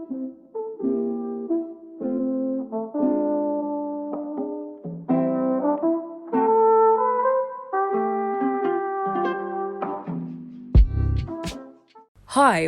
Hi,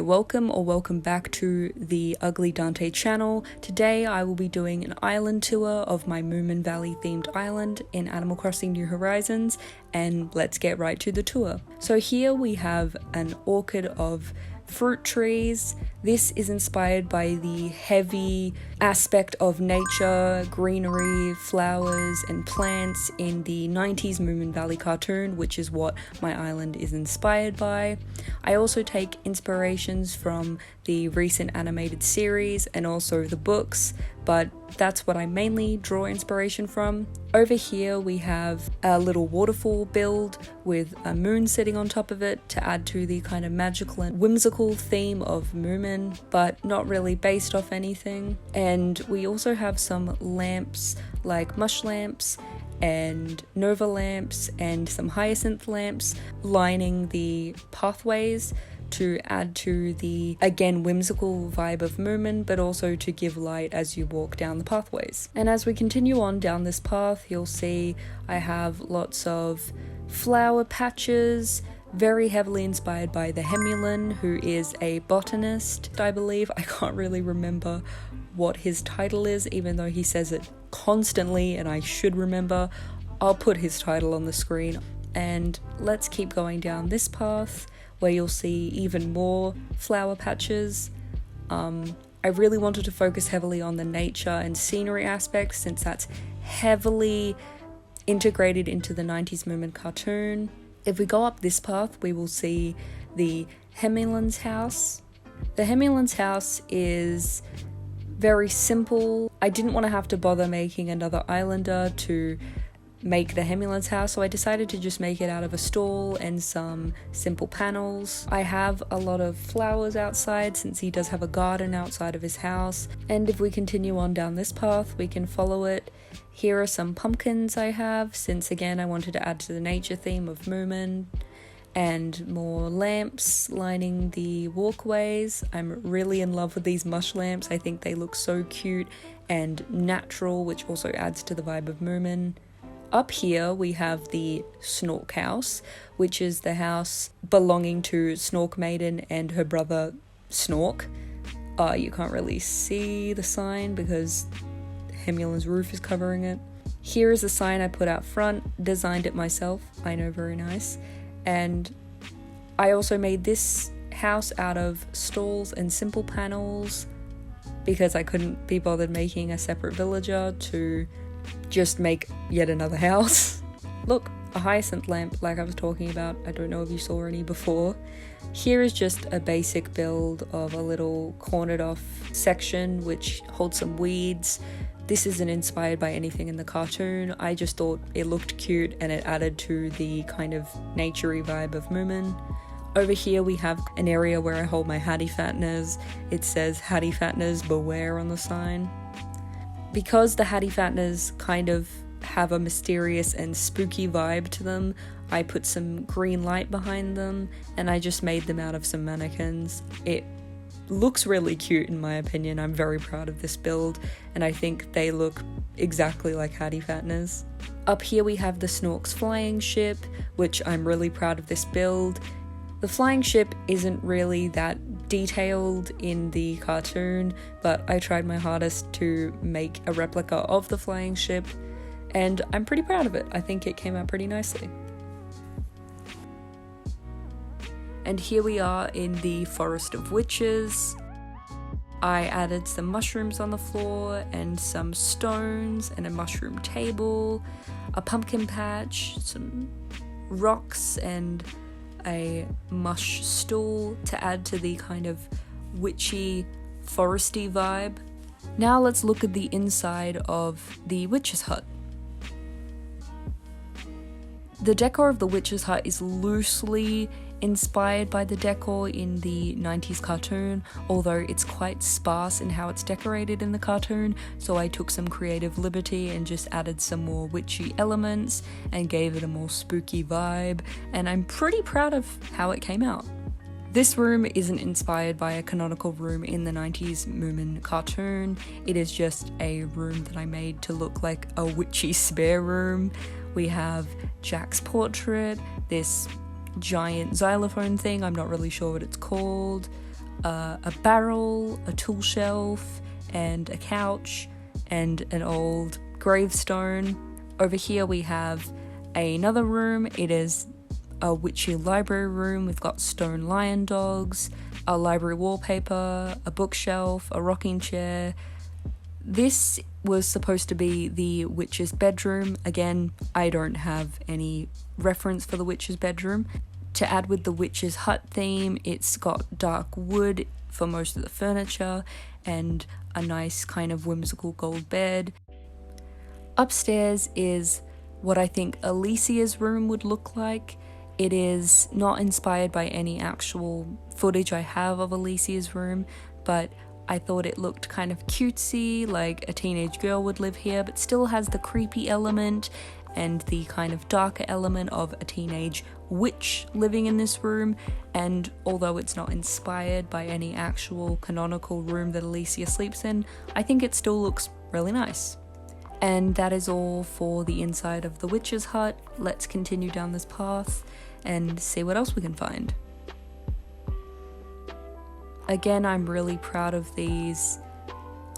welcome back to the Ugly Dante channel. Today I will be doing an island tour of my Moomin Valley themed island in Animal Crossing New Horizons, and let's get right to the tour. So here we have an orchard of fruit trees. This is inspired by the heavy aspect of nature, greenery, flowers and plants in the 90s Moomin Valley cartoon, which is what my island is inspired by. I also take inspirations from the recent animated series and also the books, but that's what I mainly draw inspiration from. Over here we have a little waterfall build with a moon sitting on top of it to add to the kind of magical and whimsical theme of Moomin, but not really based off anything. And we also have some lamps like mush lamps and nova lamps and some hyacinth lamps lining the pathways to add to the, again, whimsical vibe of Moomin, but also to give light as you walk down the pathways. And as we continue on down this path, you'll see I have lots of flower patches, very heavily inspired by the Hemulin, who is a botanist, I believe. I can't really remember what his title is, even though he says it constantly and I should remember. I'll put his title on the screen. And let's keep going down this path where you'll see even more flower patches. I really wanted to focus heavily on the nature and scenery aspect since that's heavily integrated into the 90s Moomin cartoon. If we go up this path, we will see the Hemulin's house. The Hemulin's house is very simple. I didn't want to have to bother making another islander to make the Hemulin's house, so I decided to just make it out of a stall and some simple panels. I have a lot of flowers outside since he does have a garden outside of his house. And if we continue on down this path, we can follow it. Here are some pumpkins I have, since again I wanted to add to the nature theme of Moomin. And more lamps lining the walkways. I'm really in love with these mush lamps. I think they look so cute and natural, which also adds to the vibe of Moomin. Up here we have the Snork House, which is the house belonging to Snork Maiden and her brother Snork. You can't really see the sign because Hemulin's roof is covering it. Here is a sign I put out front, designed it myself, I know, very nice. And I also made this house out of stalls and simple panels because I couldn't be bothered making a separate villager to just make yet another house. Look, a hyacinth lamp like I was talking about. I don't know if you saw any before. Here is just a basic build of a little cornered off section which holds some weeds. This isn't inspired by anything in the cartoon. I just thought it looked cute and it added to the kind of naturey vibe of Moomin. Over here we have an area where I hold my Hattie Fatteners. It says Hattie Fatteners beware on the sign. Because the Hattie Fatteners kind of have a mysterious and spooky vibe to them, I put some green light behind them and I just made them out of some mannequins. It looks really cute in my opinion. I'm very proud of this build and I think they look exactly like Hattie Fatteners. Up here we have the Snork's flying ship, which I'm really proud of this build. The flying ship isn't really that detailed in the cartoon, but I tried my hardest to make a replica of the flying ship and I'm pretty proud of it. I think it came out pretty nicely. And here we are in the Forest of Witches. I added some mushrooms on the floor and some stones and a mushroom table, a pumpkin patch, some rocks and a mush stool to add to the kind of witchy, foresty vibe. Now let's look at the inside of the witch's hut. The decor of the witch's hut is loosely inspired by the decor in the 90s cartoon, although it's quite sparse in how it's decorated in the cartoon, so I took some creative liberty and just added some more witchy elements and gave it a more spooky vibe, and I'm pretty proud of how it came out. This room isn't inspired by a canonical room in the 90s Moomin cartoon. It is just a room that I made to look like a witchy spare room. We have Jack's portrait, this giant xylophone thing, I'm not really sure what it's called, a barrel, a tool shelf, and a couch, and an old gravestone. Over here we have another room. It is a witchy library room. We've got stone lion dogs, a library wallpaper, a bookshelf, a rocking chair. This was supposed to be the witch's bedroom. Again, I don't have any reference for the witch's bedroom. To add with the witch's hut theme, it's got dark wood for most of the furniture and a nice kind of whimsical gold bed. Upstairs is what I think Alicia's room would look like. It is not inspired by any actual footage I have of Alicia's room, but I thought it looked kind of cutesy, like a teenage girl would live here, but still has the creepy element and the kind of darker element of a teenage witch living in this room. And although it's not inspired by any actual canonical room that Alicia sleeps in, I think it still looks really nice. And that is all for the inside of the witch's hut. Let's continue down this path and see what else we can find. Again, I'm really proud of these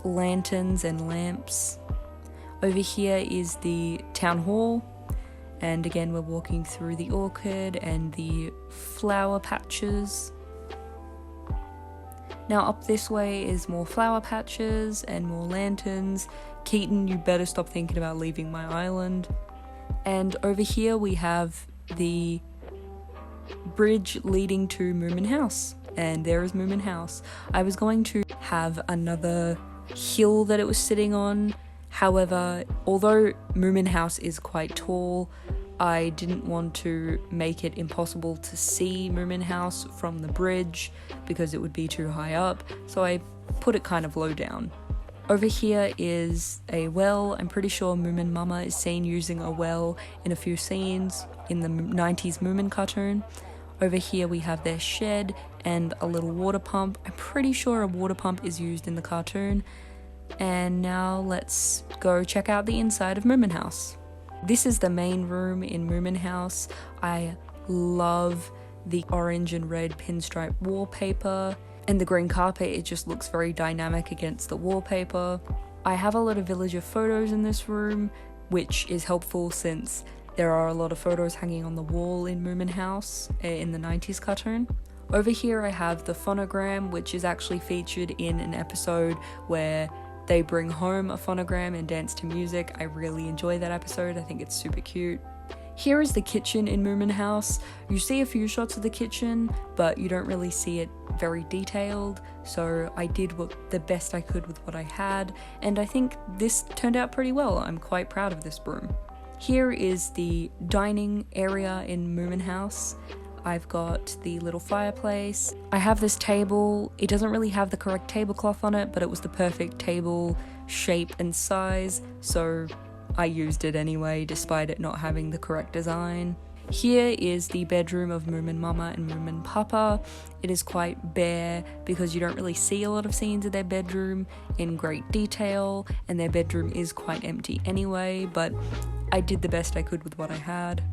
lanterns and lamps. Over here is the town hall, and again we're walking through the orchard and the flower patches. Now up this way is more flower patches and more lanterns. Keaton, you better stop thinking about leaving my island. And over here we have the bridge leading to Moomin House, and there is Moomin House. I was going to have another hill that it was sitting on, however, although Moomin House is quite tall, I didn't want to make it impossible to see Moomin House from the bridge because it would be too high up, so I put it kind of low down. Over here is a well. I'm pretty sure Moomin Mama is seen using a well in a few scenes in the 90s Moomin cartoon. Over here we have their shed and a little water pump. I'm pretty sure a water pump is used in the cartoon. And now let's go check out the inside of Moomin House. This is the main room in Moomin House. I love the orange and red pinstripe wallpaper. And the green carpet, it just looks very dynamic against the wallpaper. I have a lot of villager photos in this room, which is helpful since there are a lot of photos hanging on the wall in Moomin House in the 90s cartoon. Over here I have the phonogram, which is actually featured in an episode where they bring home a phonogram and dance to music. I really enjoy that episode. I think it's super cute. Here is the kitchen in Moomin House. You see a few shots of the kitchen, but you don't really see it very detailed, so I did the best I could with what I had, and I think this turned out pretty well. I'm quite proud of this room. Here is the dining area in Moomin House. I've got the little fireplace. I have this table. It doesn't really have the correct tablecloth on it, but it was the perfect table shape and size, so I used it anyway, despite it not having the correct design. Here is the bedroom of Moomin Mama and Moomin Papa. It is quite bare because you don't really see a lot of scenes of their bedroom in great detail, and their bedroom is quite empty anyway, but I did the best I could with what I had.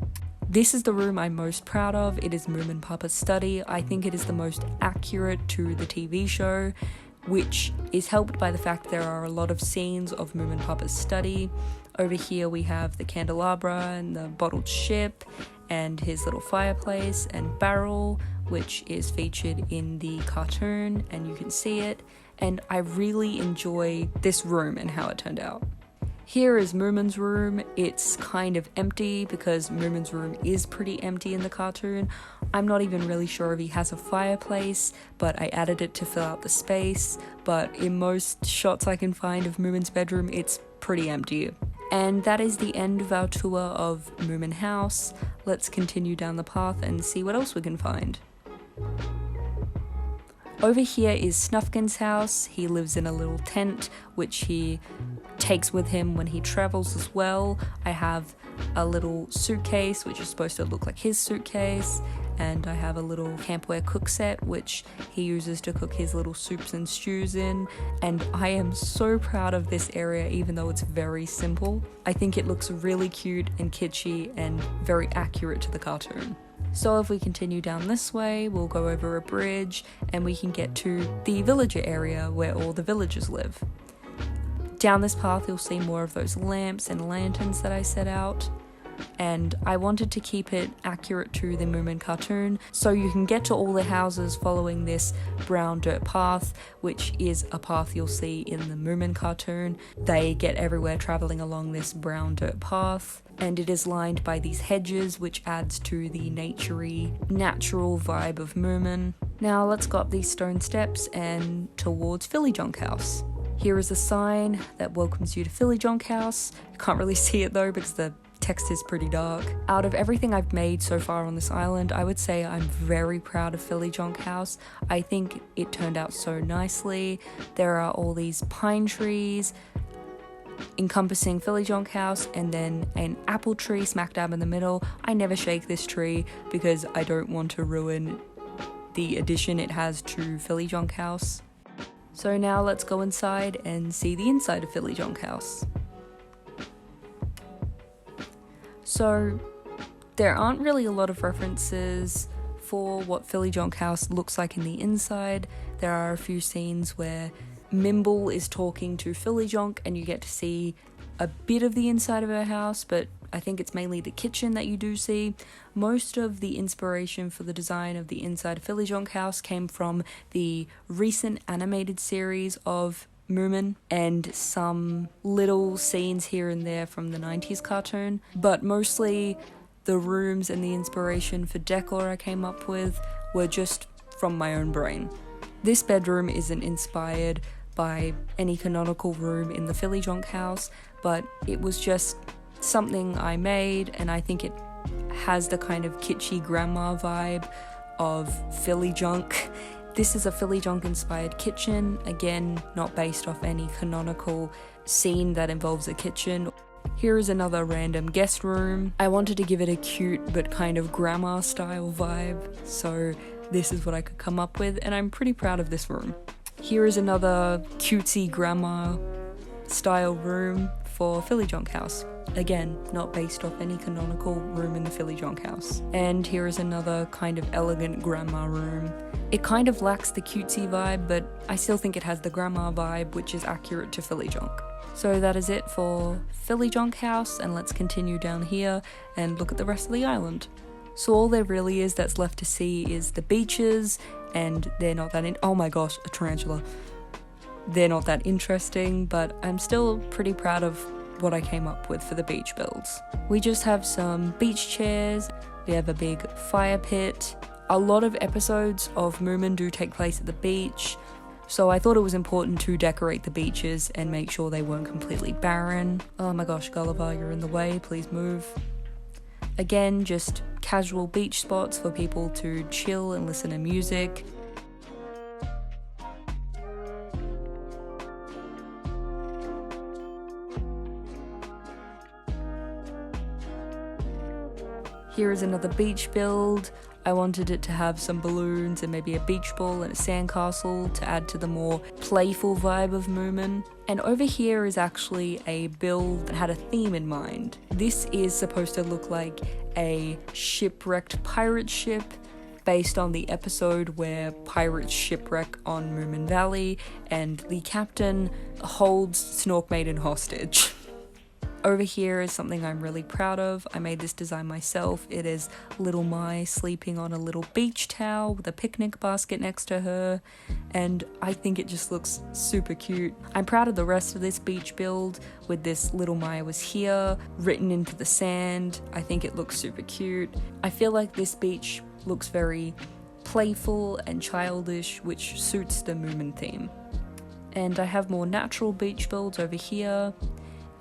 This is the room I'm most proud of. It is Moomin Papa's study. I think it is the most accurate to the TV show, which is helped by the fact there are a lot of scenes of Moomin Papa's study. Over here we have the candelabra and the bottled ship and his little fireplace and barrel, which is featured in the cartoon, and you can see it. And I really enjoy this room and how it turned out. Here is Moomin's room. It's kind of empty because Moomin's room is pretty empty in the cartoon. I'm not even really sure if he has a fireplace, but I added it to fill out the space. But in most shots I can find of Moomin's bedroom, it's pretty empty. And that is the end of our tour of Moomin House. Let's continue down the path and see what else we can find. Over here is Snufkin's house. He lives in a little tent, which he takes with him when he travels as well. I have a little suitcase, which is supposed to look like his suitcase, and I have a little campware cook set, which he uses to cook his little soups and stews in, and I am so proud of this area even though it's very simple. I think it looks really cute and kitschy and very accurate to the cartoon. So if we continue down this way, we'll go over a bridge and we can get to the villager area where all the villagers live. Down this path you'll see more of those lamps and lanterns that I set out, and I wanted to keep it accurate to the Moomin cartoon, so you can get to all the houses following this brown dirt path, which is a path you'll see in the Moomin cartoon. They get everywhere travelling along this brown dirt path, and it is lined by these hedges, which adds to the naturey, natural vibe of Moomin. Now let's go up these stone steps and towards Philly Jonk House. Here is a sign that welcomes you to Philly Jonk House. You can't really see it though because the text is pretty dark. Out of everything I've made so far on this island, I would say I'm very proud of Philly Jonk House. I think it turned out so nicely. There are all these pine trees encompassing Philly Jonk House, and then an apple tree smack dab in the middle. I never shake this tree because I don't want to ruin the addition it has to Philly Jonk House. So now let's go inside and see the inside of Philly Jonk House. So there aren't really a lot of references for what Philly Jonk House looks like in the inside. There are a few scenes where Mimble is talking to Philly Jonk and you get to see a bit of the inside of her house, but I think it's mainly the kitchen that you do see. Most of the inspiration for the design of the inside of Philly Jonk House came from the recent animated series of Moomin and some little scenes here and there from the 90s cartoon, but mostly the rooms and the inspiration for decor I came up with were just from my own brain. This bedroom isn't inspired by any canonical room in the Philly Jonk House, but it was just something I made, and I think it has the kind of kitschy grandma vibe of Philly Jonk. This is a Philly Jonk inspired kitchen, again not based off any canonical scene that involves a kitchen. Here is another random guest room. I wanted to give it a cute but kind of grandma style vibe, so this is what I could come up with, and I'm pretty proud of this room. Here is another cutesy grandma style room for Philly Jonk House. Again, not based off any canonical room in the Philly Jonk House. And here is another kind of elegant grandma room. It kind of lacks the cutesy vibe, but I still think it has the grandma vibe, which is accurate to Philly Jonk. So that is it for Philly Jonk House, and let's continue down here and look at the rest of the island. So all there really is that's left to see is the beaches, and they're not that oh my gosh, a tarantula. They're not that interesting, but I'm still pretty proud of what I came up with for the beach builds. We just have some beach chairs, we have a big fire pit. A lot of episodes of Moomin do take place at the beach, so I thought it was important to decorate the beaches and make sure they weren't completely barren. Oh my gosh, Gulliver, you're in the way, please move. Again, just casual beach spots for people to chill and listen to music. Here is another beach build. I wanted it to have some balloons and maybe a beach ball and a sandcastle to add to the more playful vibe of Moomin. And over here is actually a build that had a theme in mind. This is supposed to look like a shipwrecked pirate ship based on the episode where pirates shipwreck on Moomin Valley and the captain holds Snork Maiden hostage. Over here is something I'm really proud of. I made this design myself. It is Little Mai sleeping on a little beach towel with a picnic basket next to her, and I think it just looks super cute. I'm proud of the rest of this beach build with this Little Mai was here written into the sand. I think it looks super cute. I feel like this beach looks very playful and childish, which suits the Moomin theme. And I have more natural beach builds over here,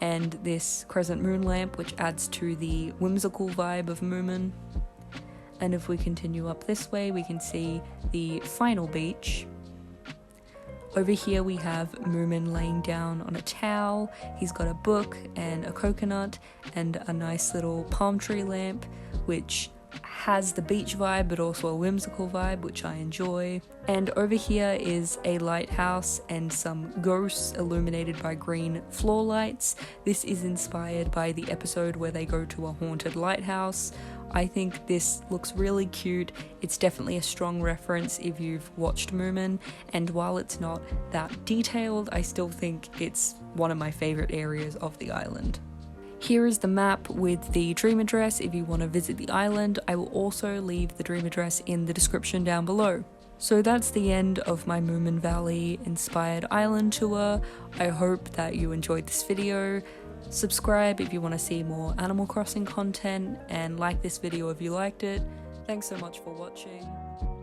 and this crescent moon lamp, which adds to the whimsical vibe of Moomin. And if we continue up this way, we can see the final beach. Over here we have Moomin laying down on a towel. He's got a book and a coconut and a nice little palm tree lamp, which has the beach vibe but also a whimsical vibe, which I enjoy. And over here is a lighthouse and some ghosts illuminated by green floor lights. This is inspired by the episode where they go to a haunted lighthouse. I think this looks really cute. It's definitely a strong reference if you've watched Moomin, and while it's not that detailed, I still think it's one of my favourite areas of the island. Here is the map with the dream address if you want to visit the island. I will also leave the dream address in the description down below. So that's the end of my Moomin Valley inspired island tour. I hope that you enjoyed this video. Subscribe if you want to see more Animal Crossing content, and like this video if you liked it. Thanks so much for watching.